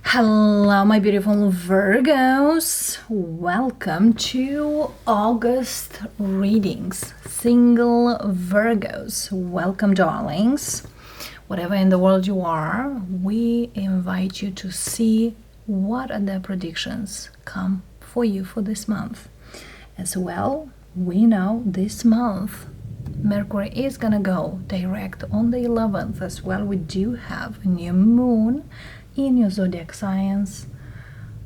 Hello, my beautiful Virgos. Welcome to August readings. Single Virgos. Welcome, darlings. Whatever in the world you are, we invite you to see what are the predictions come for you for this month. As well, we know this month Mercury is gonna go direct on the 11th. As well, we do have a new moon in your zodiac signs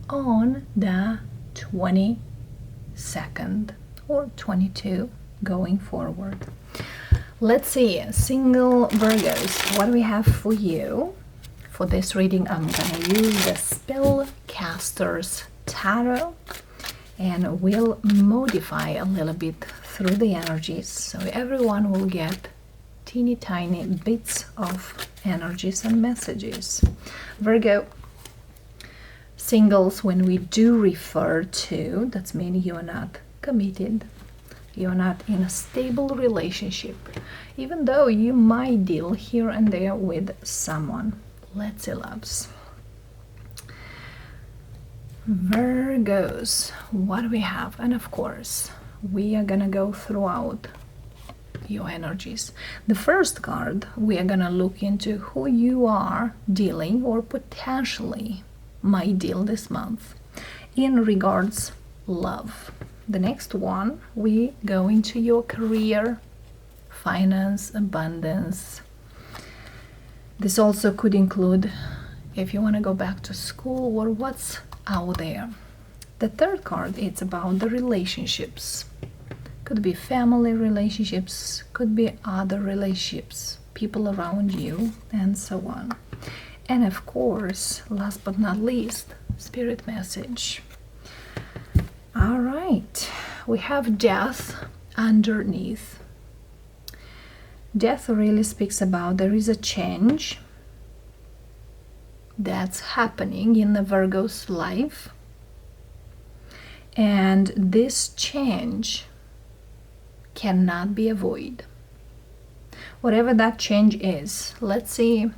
on the 22nd or 22 going forward. Let's see, single Virgos, what do we have for you for this reading? I'm gonna use the Spellcaster's Tarot and we'll modify a little bit through the energies so everyone will get teeny tiny bits of energies and messages. Virgo, singles, when we do refer to, that's meaning you are not committed, you're not in a stable relationship, even though you might deal here and there with someone. Let's see, loves. Virgos, what do we have? And of course, we are gonna go throughout your energies. The first card, we are gonna look into who you are dealing or potentially might deal this month in regards love. The next one, we go into your career, finance, abundance. This also could include if you want to go back to school or what's out there. The third card, it's about the relationships. Could be family relationships, could be other relationships, people around you, and so on. And of course, last but not least, spirit message. All right, we have death underneath. Death really speaks about there is a change that's happening in the Virgo's life. And this change cannot be avoided. Whatever that change is, let's see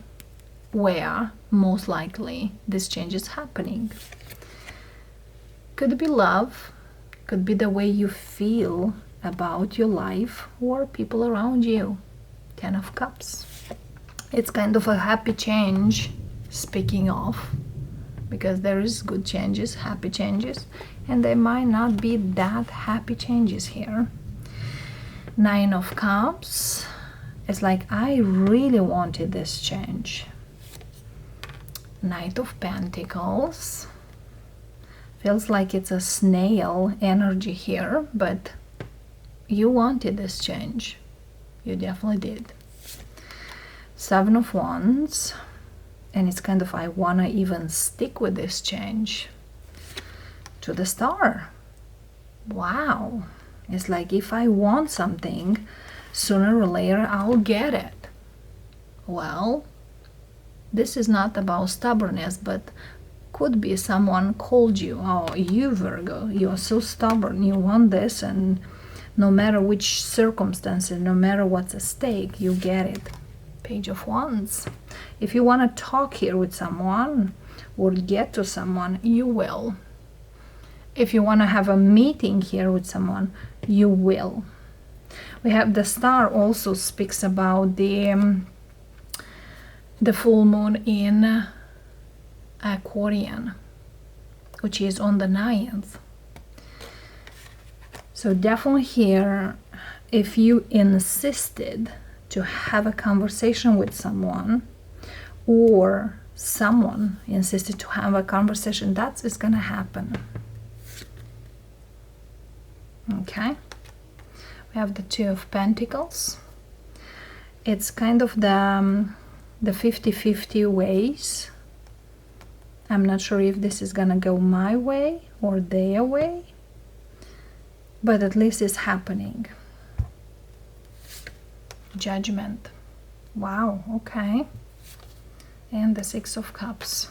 where most likely this change is happening. Could be love, could be the way you feel about your life or people around you. 10 of Cups. It's kind of a happy change, speaking of, because there is good changes, happy changes, and there might not be that happy changes here. 9 of Cups. It's like I really wanted this change. Knight of Pentacles. Feels like it's a snail energy here, but you wanted this change. You definitely did. 7 of Wands. And it's kind of, I wanna even stick with this change. To the Star. Wow. It's like if I want something, sooner or later I'll get it. Well, this is not about stubbornness, but could be someone called you, oh, you Virgo, you're so stubborn, you want this, and no matter which circumstances, no matter what's at stake, you get it. Page of Wands. If you want to talk here with someone or get to someone, you will. If you want to have a meeting here with someone, you will. We have the Star also speaks about the full moon in Aquarian, which is on the 9th. So definitely here, if you insisted to have a conversation with someone, or someone insisted to have a conversation, that is gonna happen. Okay, we have the 2 of Pentacles. It's kind of the 50-50 ways. I'm not sure if this is gonna go my way or their way, but at least it's happening. Judgment. Wow, okay. And the 6 of Cups.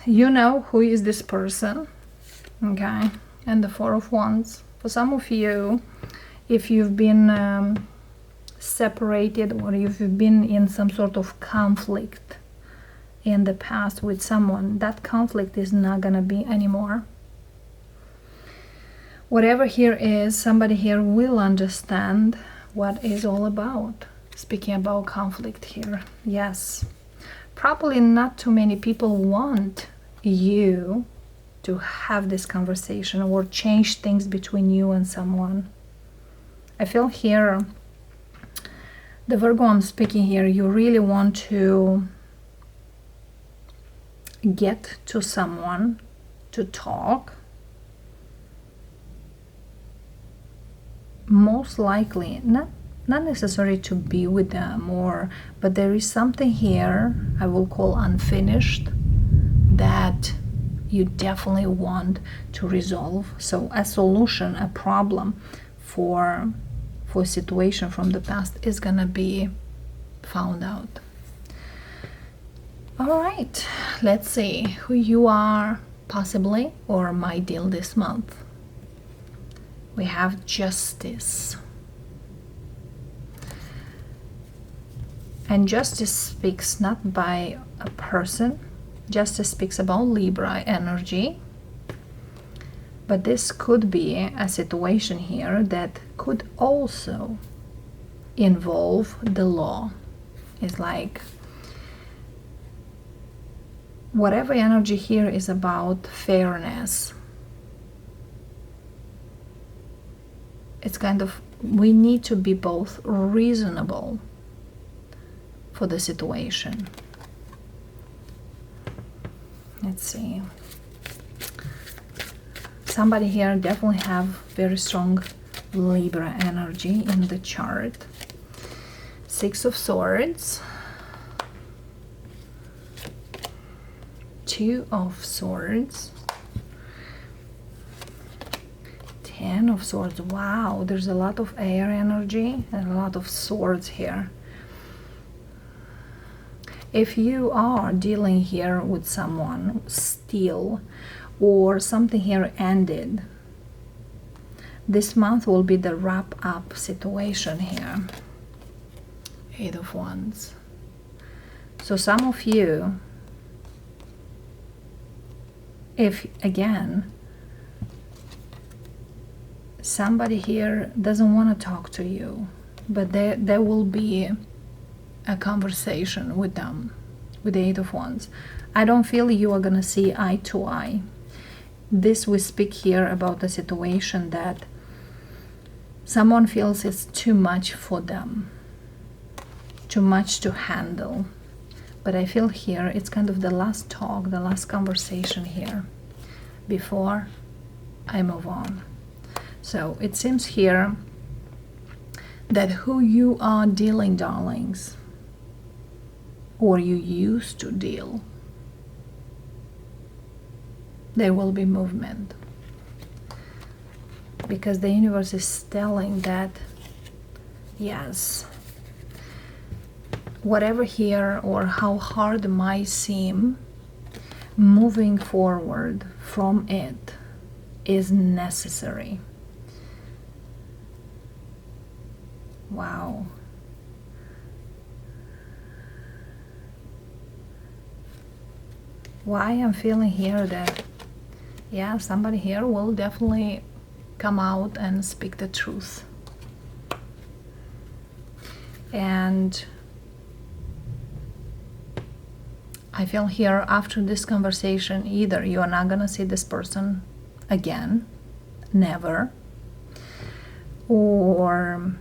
You know who is this person, okay? And the 4 of Wands. For some of you, if you've been separated or if you've been in some sort of conflict in the past with someone, that conflict is not gonna be anymore. Whatever here is, somebody here will understand what is all about. Speaking about conflict here, yes. Probably not too many people want you to have this conversation or change things between you and someone. I feel here, the Virgo I'm speaking here, you really want to get to someone to talk. Most likely, not necessary to be with them, but there is something here I will call unfinished that you definitely want to resolve. So a solution, a problem for a situation from the past is gonna be found out. All right, let's see who you are possibly or might deal this month. We have Justice. And justice speaks not by a person. Justice speaks about Libra energy. But this could be a situation here that could also involve the law. It's like whatever energy here is about fairness. It's kind of, we need to be both reasonable for the situation. Let's see. Somebody here definitely have very strong Libra energy in the chart. Six of Swords. Two of Swords. 10 of Swords. Wow, there's a lot of air energy and a lot of swords here. If you are dealing here with someone still, or something here ended, this month will be the wrap up situation here. 8 of Wands. So some of you, if again somebody here doesn't want to talk to you, but there will be a conversation with them, with the 8 of Wands. I don't feel you are gonna see eye to eye. This we speak here about a situation that someone feels it's too much for them, too much to handle. But I feel here it's kind of the last talk, the last conversation here before I move on. So it seems here that who you are dealing, darlings, or you used to deal, there will be movement. Because the universe is telling that, yes, whatever here or how hard might seem, moving forward from it is necessary. Wow. Why I'm feeling here that, yeah, somebody here will definitely come out and speak the truth. And I feel here after this conversation, either you are not gonna see this person again, never, or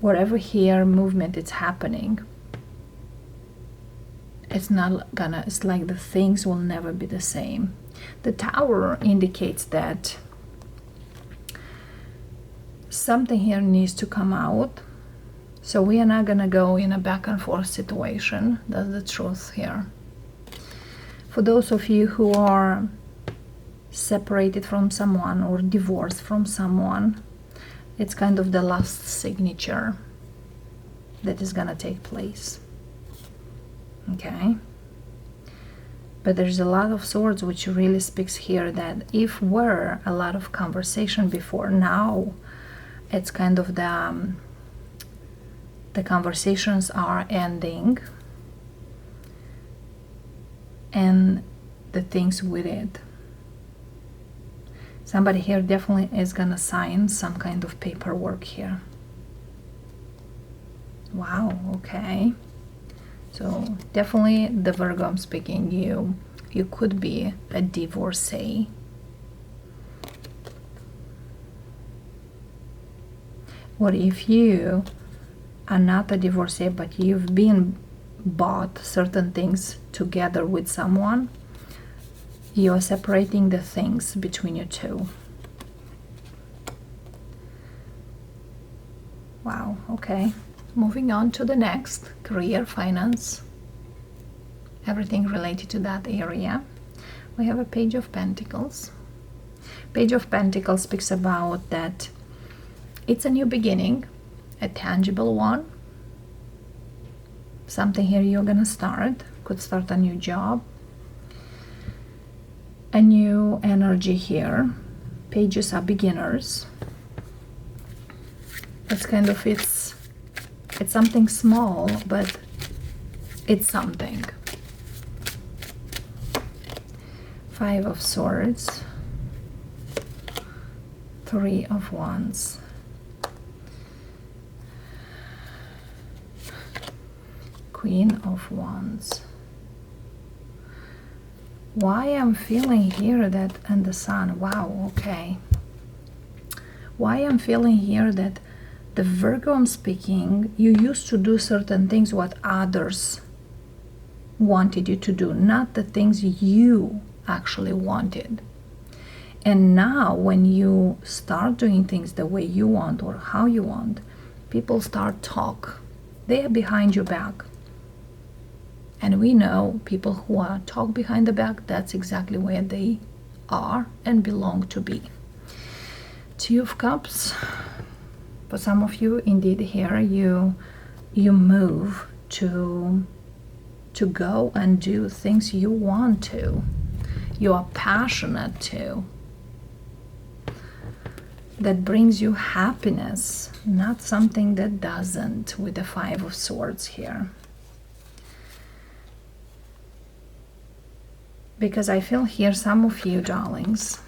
whatever here movement is happening, it's not gonna, it's like the things will never be the same. The Tower indicates that something here needs to come out. So we are not gonna go in a back and forth situation. That's the truth here. For those of you who are separated from someone or divorced from someone, it's kind of the last signature that is gonna take place. Okay? But there's a lot of swords, which really speaks here that if were a lot of conversation before, now it's kind of the conversations are ending and the things with it. Somebody here definitely is gonna sign some kind of paperwork here. Wow, okay. So definitely the Virgo I'm speaking, you could be a divorcee. Or if you are not a divorcee, but you've been bought certain things together with someone, you are separating the things between you two. Wow, okay. Moving on to the next, career, finance, everything related to that area. We have a Page of Pentacles. Page of Pentacles speaks about that it's a new beginning, a tangible one. Something here you're gonna start, could start a new job, a new energy here. Pages are beginners. It's kind of, it's something small, but it's something. Five of Swords, Three of Wands, Queen of Wands. Why I'm feeling here that, and the Sun, wow, okay. Why I'm feeling here that the Virgo I'm speaking, you used to do certain things what others wanted you to do, not the things you actually wanted. And now when you start doing things the way you want or how you want, people start talk. They are behind your back. And we know people who are talk behind the back, that's exactly where they are and belong to be. Two of Cups. For some of you, indeed, here you move to go and do things you want to. You are passionate to. That brings you happiness, not something that doesn't, with the Five of Swords here. Because I feel here, some of you, darlings,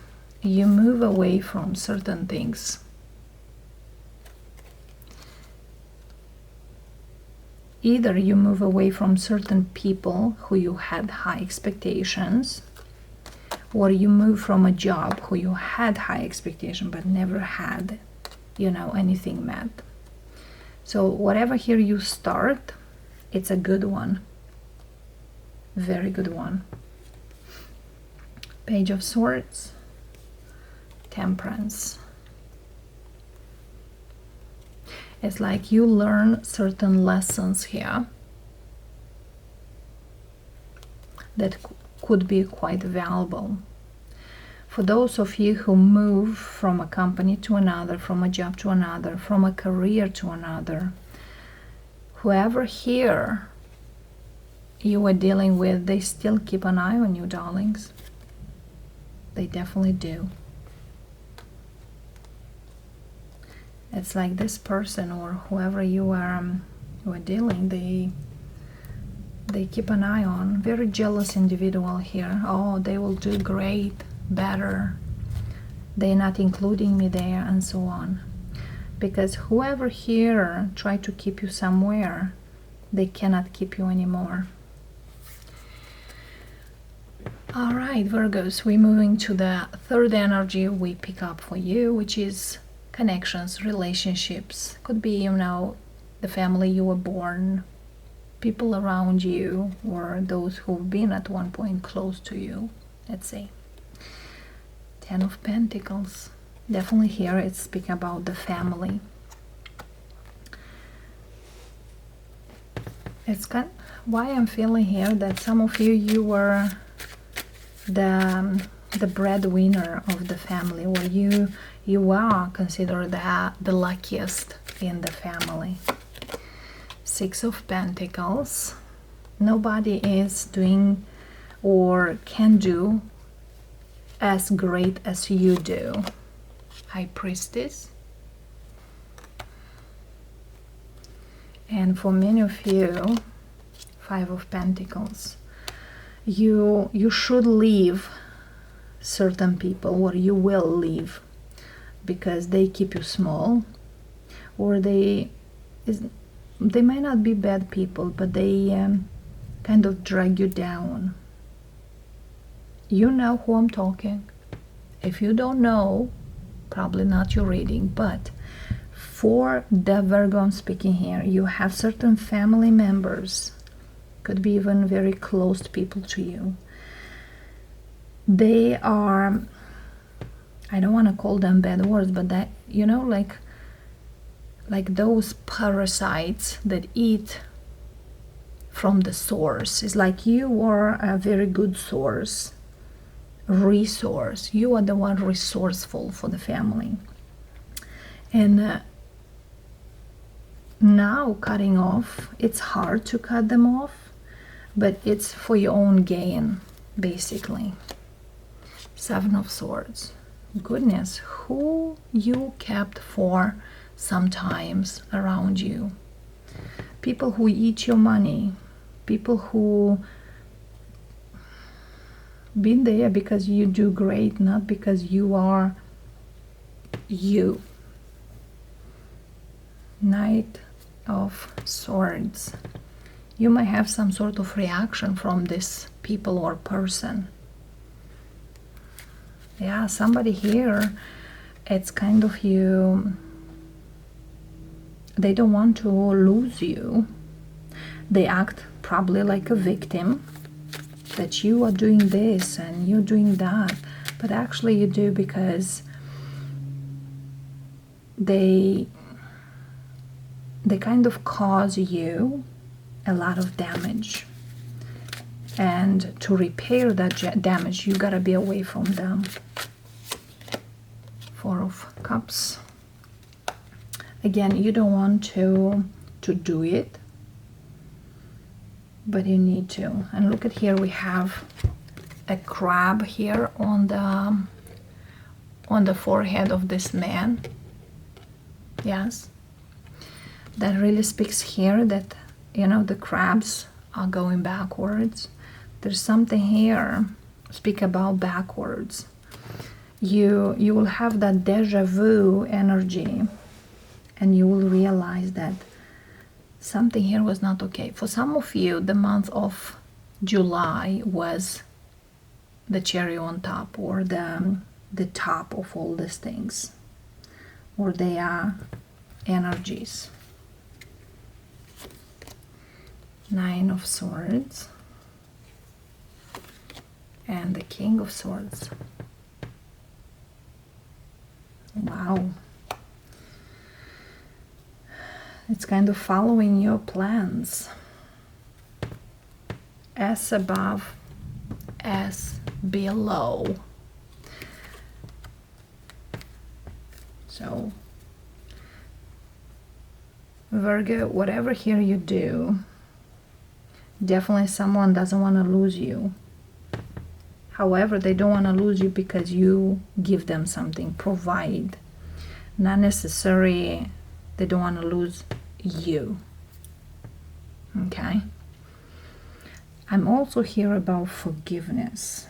you move away from certain things. Either you move away from certain people who you had high expectations, or you move from a job who you had high expectation but never had, anything met. So whatever here you start, it's a good one. Very good one. Page of Swords, Temperance. It's like you learn certain lessons here that could be quite valuable. For those of you who move from a company to another, from a job to another, from a career to another, whoever here you are dealing with, they still keep an eye on you, darlings. They definitely do. It's like this person or whoever you are dealing, they keep an eye on. Very jealous individual here. Oh, they will do great, better. They're not including me there, and so on. Because whoever here try to keep you somewhere, they cannot keep you anymore. All right, Virgos, we're moving to the third energy we pick up for you, which is connections, relationships. Could be, the family you were born, people around you, or those who've been at one point close to you. Let's see. Ten of Pentacles. Definitely here it's speaking about the family. It's why I'm feeling here that some of you were the breadwinner of the family, or you are considered the luckiest in the family. Six of Pentacles. Nobody is doing or can do as great as you do. High Priestess. And for many of you, Five of Pentacles. You should leave certain people, or you will leave, because they keep you small, or they might not be bad people, but they kind of drag you down. You know who I'm talking. If you don't know, probably not your reading, but for the Virgo I'm speaking here, you have certain family members, could be even very close people to you. They are, I don't want to call them bad words, but that, you know, like those parasites that eat from the source. It's like you are a very good source, resource. You are the one resourceful for the family. And now cutting off, it's hard to cut them off, but it's for your own gain, basically. Seven of Swords. Goodness, who you kept for sometimes around you. People who eat your money. People who been there because you do great, not because you are you. Knight of Swords. You might have some sort of reaction from this people or person. Yeah, somebody here, it's kind of you, they don't want to lose you. They act probably like a victim, that you are doing this and you're doing that, but actually you do because they kind of cause you a lot of damage. And to repair that damage, you gotta be away from them. Four of Cups. Again, you don't want to do it, but you need to. And look at here, we have a crab here on the forehead of this man. Yes, that really speaks here that, you know, the crabs are going backwards. There's something here, speak about backwards. You will have that deja vu energy, and you will realize that something here was not okay. For some of you, the month of July was the cherry on top, or the top of all these things, or they are energies. Nine of Swords and the King of Swords. Wow. It's kind of following your plans. As above, as below. So, Virgo, whatever here you do, definitely someone doesn't want to lose you. However, they don't want to lose you because you give them something, provide. Not necessarily they don't want to lose you. Okay? I'm also here about forgiveness.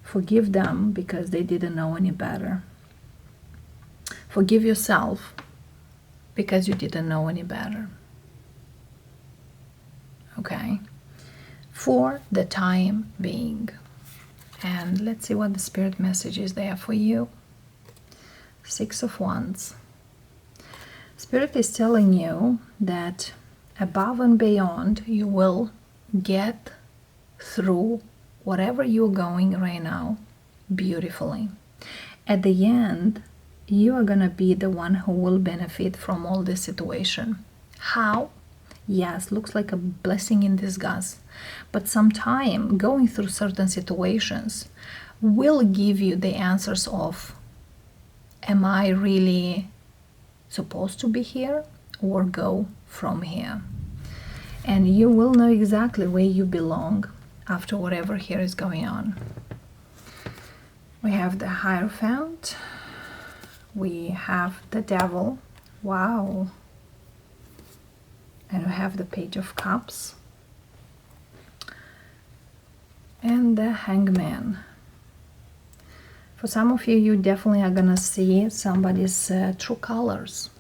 Forgive them because they didn't know any better. Forgive yourself because you didn't know any better. Okay? For the time being. And let's see what the spirit message is there for you. Six of Wands. Spirit is telling you that above and beyond, you will get through whatever you're going right now beautifully. At the end, you are going to be the one who will benefit from all this situation. How? Yes, looks like a blessing in disguise. But sometime going through certain situations will give you the answers of, am I really supposed to be here or go from here? And you will know exactly where you belong after whatever here is going on. We have the Hierophant. We have the Devil. Wow. And we have the Page of Cups. And the Hangman. For some of you, you definitely are gonna see somebody's true colors.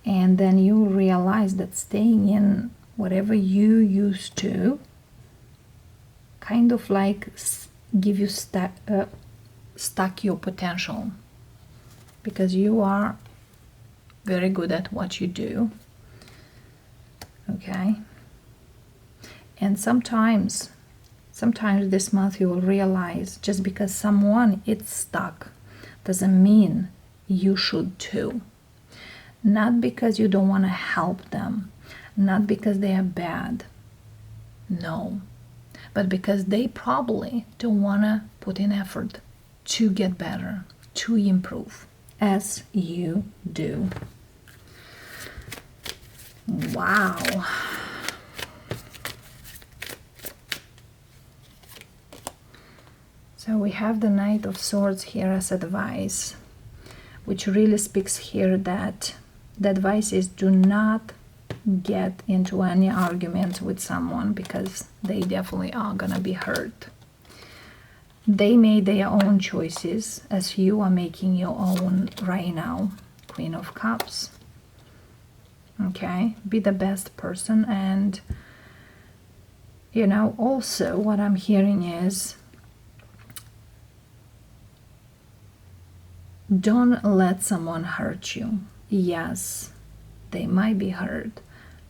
And then you realize that staying in whatever you used to kind of like give you stuck your potential, because you are very good at what you do. Okay. And sometimes this month you will realize just because someone is stuck doesn't mean you should too. Not because you don't want to help them, not because they are bad, no, but because they probably don't want to put in effort to get better, to improve, as you do. Wow. So we have the Knight of Swords here as advice, which really speaks here that the advice is do not get into any arguments with someone, because they definitely are gonna be hurt. They made their own choices as you are making your own right now. Queen of Cups. Okay, be the best person. And you know, also what I'm hearing is don't let someone hurt you. Yes, they might be hurt,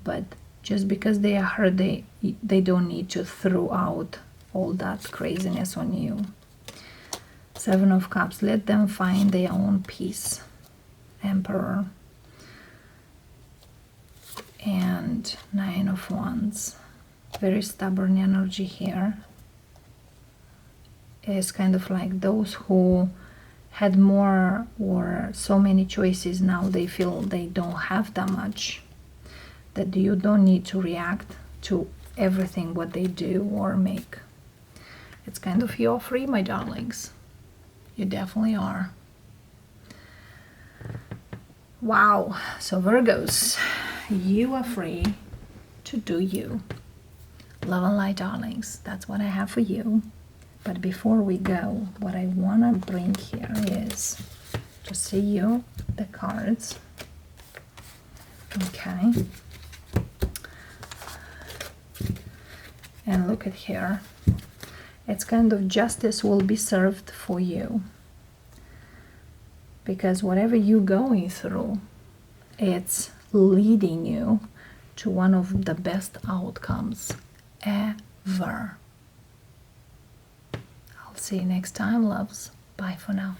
but just because they are hurt, they don't need to throw out all that craziness on you. Seven of Cups, let them find their own peace. Emperor. And Nine of Wands. Very stubborn energy here. It's kind of like those who had more or so many choices, now they feel they don't have that much, that you don't need to react to everything what they do or make. It's kind of you're free, my darlings. You definitely are. Wow. So Virgos, you are free to do you. Love and light, darlings. That's what I have for you. But before we go, what I want to bring here is to see you the cards. Okay. And look at here. It's kind of justice will be served for you. Because whatever you're going through, it's leading you to one of the best outcomes ever. See you next time, loves. Bye for now.